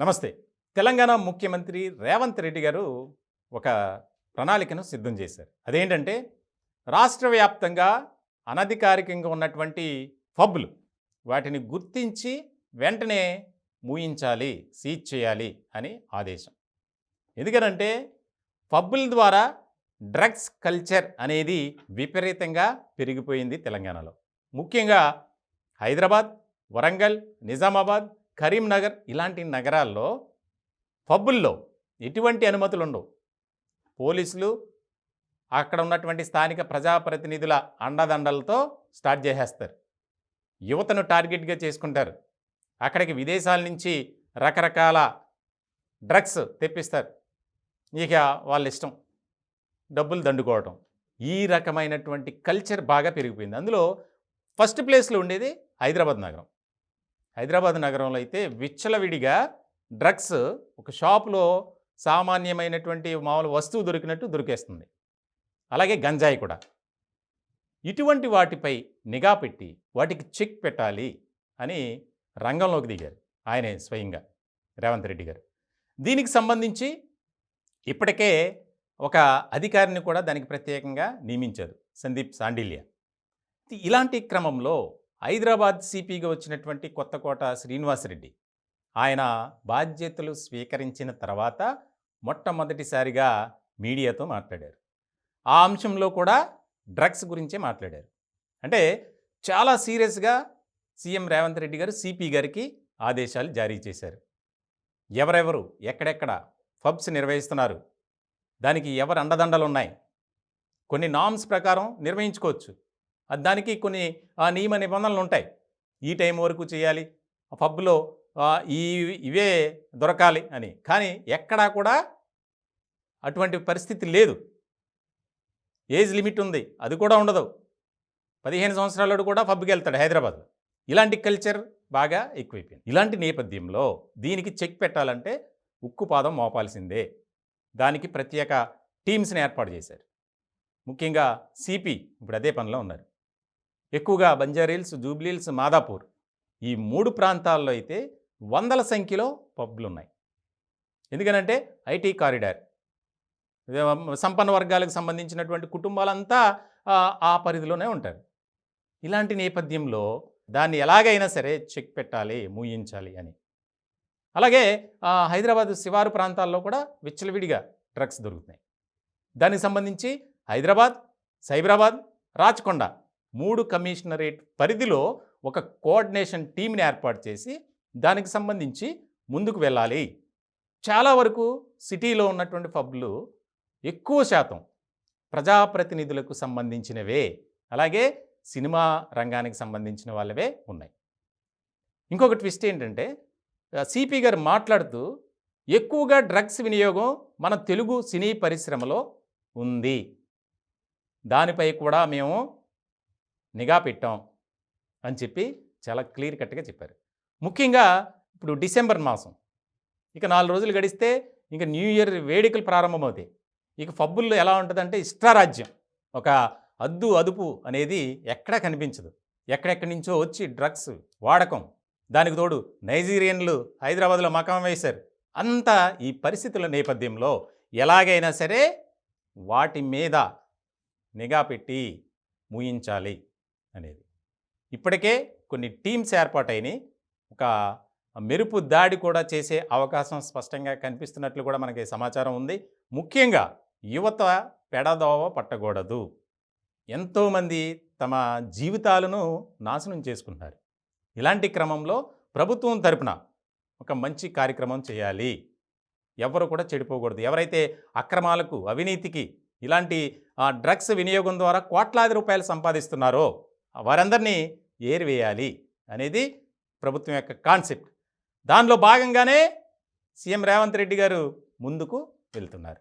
నమస్తే. తెలంగాణ ముఖ్యమంత్రి రేవంత్ రెడ్డి గారు ఒక ప్రణాళికను సిద్ధం చేశారు. అదేంటంటే రాష్ట్ర వ్యాప్తంగా అనధికారికంగా ఉన్నటువంటి పబ్‌లు వాటిని గుర్తించి వెంటనే మూయించాలి, సీజ్ చేయాలి అని ఆదేశం. ఎందుకనంటే పబ్బుల ద్వారా డ్రగ్స్ కల్చర్ అనేది విపరీతంగా పెరిగిపోయింది తెలంగాణలో. ముఖ్యంగా హైదరాబాద్, వరంగల్, నిజామాబాద్, కరీంనగర్ ఇలాంటి నగరాల్లో పబ్బుల్లో ఎటువంటి అనుమతులు ఉండవు. పోలీసులు అక్కడ ఉన్నటువంటి స్థానిక ప్రజాప్రతినిధుల అండదండలతో స్టార్ట్ చేసేస్తారు. యువతను టార్గెట్గా చేసుకుంటారు. అక్కడికి విదేశాల నుంచి రకరకాల డ్రగ్స్ తెప్పిస్తారు. ఇక వాళ్ళ ఇష్టం డబ్బులు దండుకోవటం. ఈ రకమైనటువంటి కల్చర్ బాగా పెరిగిపోయింది. అందులో ఫస్ట్ ప్లేస్లో ఉండేది హైదరాబాద్ నగరం. హైదరాబాద్ నగరంలో అయితే విచ్చలవిడిగా డ్రగ్స్ ఒక షాపులో సామాన్యమైనటువంటి మామూలు వస్తువు దొరికినట్టు దొరికేస్తుంది. అలాగే గంజాయి కూడా. ఇటువంటి వాటిపై నిఘా పెట్టి వాటికి చెక్ పెట్టాలి అని రంగంలోకి దిగారు ఆయనే స్వయంగా రేవంత్ రెడ్డి గారు. దీనికి సంబంధించి ఇప్పటికే ఒక అధికారిని కూడా దానికి ప్రత్యేకంగా నియమించారు, సందీప్ సాండిల్య. ఇలాంటి క్రమంలో హైదరాబాద్ సిపిగా వచ్చినటువంటి కొత్తకోట శ్రీనివాసరెడ్డి ఆయన బాధ్యతలు స్వీకరించిన తర్వాత మొట్టమొదటిసారిగా మీడియాతో మాట్లాడారు. ఆ అంశంలో కూడా డ్రగ్స్ గురించే మాట్లాడారు. అంటే చాలా సీరియస్గా సీఎం రేవంత్ రెడ్డి గారు సిపి గారికి ఆదేశాలు జారీ చేశారు. ఎవరెవరు ఎక్కడెక్కడ పబ్స్ నిర్వహిస్తున్నారు, దానికి ఎవరు అండదండలు ఉన్నాయి, కొన్ని నామ్స్ ప్రకారం నిర్వహించుకోవచ్చు. దానికి కొన్ని నియమ నిబంధనలు ఉంటాయి. ఈ టైం వరకు చేయాలి, ఆ పబ్లో ఇవే దొరకాలి అని. కానీ ఎక్కడా కూడా అటువంటి పరిస్థితి లేదు. ఏజ్ లిమిట్ ఉంది, అది కూడా ఉండదు. 15 సంవత్సరాలు కూడా పబ్కి వెళ్తాడు హైదరాబాద్లో. ఇలాంటి కల్చర్ బాగా ఎక్కువైపోయింది. ఇలాంటి నేపథ్యంలో దీనికి చెక్ పెట్టాలంటే ఉక్కుపాదం మోపాల్సిందే. దానికి ప్రత్యేక టీమ్స్ని ఏర్పాటు చేశారు. ముఖ్యంగా సిపి ఇప్పుడు అదే పనిలో ఉన్నారు. ఎక్కువగా బంజారాహిల్స్, జూబ్లీహిల్స్, మాదాపూర్ ఈ 3 ప్రాంతాల్లో అయితే వందల సంఖ్యలో పబ్లు ఉన్నాయి. ఎందుకనంటే ఐటీ కారిడార్, సంపన్న వర్గాలకు సంబంధించినటువంటి కుటుంబాలంతా ఆ పరిధిలోనే ఉంటారు. ఇలాంటి నేపథ్యంలో దాన్ని ఎలాగైనా సరే చెక్ పెట్టాలి, మూయించాలి అని. అలాగే హైదరాబాద్ శివారు ప్రాంతాల్లో కూడా విచ్చలవిడిగా డ్రగ్స్ దొరుకుతున్నాయి. దానికి సంబంధించి హైదరాబాద్, సైబరాబాద్, రాచకొండ 3 కమిషనరేట్ పరిధిలో ఒక కోఆర్డినేషన్ టీంని ఏర్పాటు చేసి దానికి సంబంధించి ముందుకు వెళ్ళాలి. చాలా వరకు సిటీలో ఉన్నటువంటి పబ్లు ఎక్కువ శాతం ప్రజాప్రతినిధులకు సంబంధించినవే, అలాగే సినిమా రంగానికి సంబంధించిన వాళ్ళవే ఉన్నాయి. ఇంకొక ట్విస్ట్ ఏంటంటే సిపి గారు మాట్లాడుతూ ఎక్కువగా డ్రగ్స్ వినియోగం మన తెలుగు సినీ పరిశ్రమలో ఉంది, దానిపై కూడా మేము నిఘా పెట్టాం అని చెప్పి చాలా క్లియర్ కట్గా చెప్పారు. ముఖ్యంగా ఇప్పుడు డిసెంబర్ మాసం, ఇక 4 రోజులు గడిస్తే ఇంకా న్యూ ఇయర్ వేడుకలు ప్రారంభమవుతాయి. ఇక పబ్బుల్లో ఎలా ఉంటుందంటే ఇష్టారాజ్యం, ఒక అద్దు అదుపు అనేది ఎక్కడా కనిపించదు. ఎక్కడెక్కడి నుంచో వచ్చి డ్రగ్స్ వాడకం, దానికి తోడు నైజీరియన్లు హైదరాబాద్లో మకాం వేశారు. అంతా ఈ పరిస్థితుల నేపథ్యంలో ఎలాగైనా సరే వాటి మీద నిఘా పెట్టి మూయించాలి అనేది. ఇప్పటికే కొన్ని టీమ్స్ ఏర్పాటైనవి. ఒక మెరుపు దాడి కూడా చేసే అవకాశం స్పష్టంగా కనిపిస్తున్నట్లు కూడా మనకి సమాచారం ఉంది. ముఖ్యంగా యువత పెడదోవ పట్టకూడదు. ఎంతోమంది తమ జీవితాలను నాశనం చేసుకుంటున్నారు. ఇలాంటి క్రమంలో ప్రభుత్వం తరపున ఒక మంచి కార్యక్రమం చేయాలి. ఎవరు కూడా చెడిపోకూడదు. ఎవరైతే అక్రమాలకు, అవినీతికి, ఇలాంటి డ్రగ్స్ వినియోగం ద్వారా కోట్లాది రూపాయలు సంపాదిస్తున్నారో వారందరినీ ఏరివేయాలి అనేది ప్రభుత్వం యొక్క కాన్సెప్ట్. దానిలో భాగంగానే సీఎం రేవంత్ రెడ్డి గారు ముందుకు వెళ్తున్నారు.